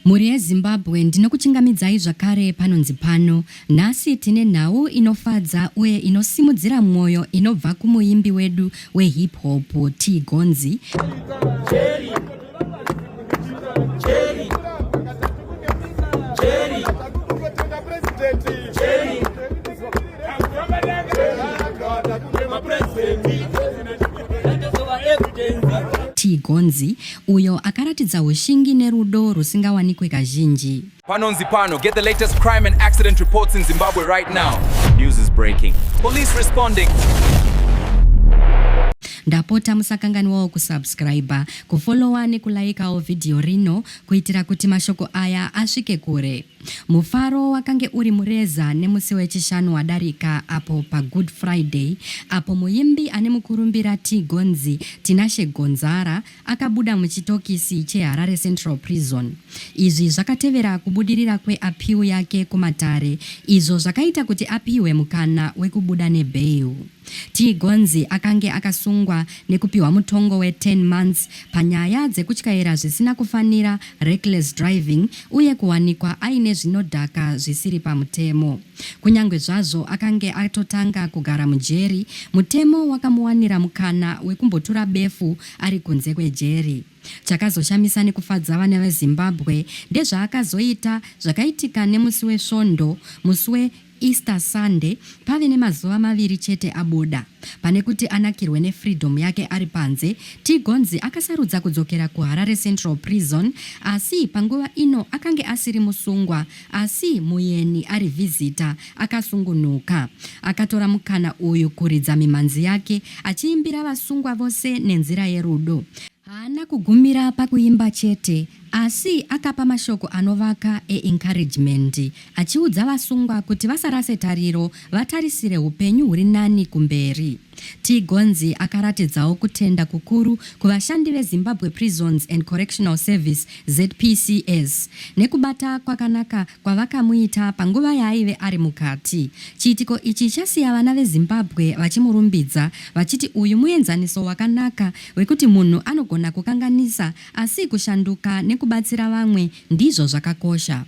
Muri Zimbabwe ndinokuchingamidzai zvakare panonzi pano. Nhasi tine nhau inofadza uye inosimudzira mwoyo inobva kumuimbi wedu wehip hop TiGonzi. TiGonzi uyo akaratidza ushingi nerudo rusingawanikwe kazhinji. Panonzi pano, get the latest crime and accident reports in Zimbabwe right now. News is breaking. Police responding. Ndapota musakanganwawo kusubscribe, kufollowa nekulaikawo video rino kuitira kuti mashoko aya asvike kure. Mufaro wakange uri mureza nemusi wechishanu wadarika apo pa Good Friday, apo muimbi ane mukurumbira TiGonzi Tinashe Gonzara akabuda muchitokisi cheHarare Central Prison. Izvi zvakatevera kubudirira kweapiu yake kumatare, izvo zvakaita kuti apiwe mukana wekubuda nebail. TiGonzi akange akasungwa nekupiwa mutongo we10 months panyaya dzekutyaira zvisina kufanira, reckless driving, uye kuwanikwa aine Yezvinodhaka zvisiri pamutemo. Kunyangwe zvazvo akange atotanga kugara mujeri, mutemo wakamuwanira mukana wekumbotura befu ari kunze kwejeri. Chakazoshamisa nekufadza vana veZimbabwe ndezvaakazoita zvakaitika nemusi wesvondo, musi Easter Sunday, pave nemazuva maviri chete abuda. Pane kuti anakirwe nefreedom yake ari panze, TiGonzi akasarudza kudzokera kuHarare Central Prison, asi panguva ino akange asiri musungwa, asi muyeni ari visitor akasungunuka. Akatora mukana uyu kuridza mimanzi yake, achiimbira vasungwa vose nenzira yerudo. Haana kugumira pakuimba chete, asi akapa mashoko anovaka encouragement, achiudza vasungwa kuti vasarase tariro, vatarisire upenyu huri nani kumberi. TiGonzi akaratidzawo kutenda kukuru kuvashandi veZimbabwe Prisons and Correctional Service ZPCS nekubata kwakanaka kwavakamuita panguva yaaive ari mukati. Chiitiko ichi chasiya vana veZimbabwe vachimurumbidza vachiti uyu muenzaniso wakanaka wekuti munhu anogona kukanganisa asi kushanduka nekubatsira vamwe ndizvo zvakakosha.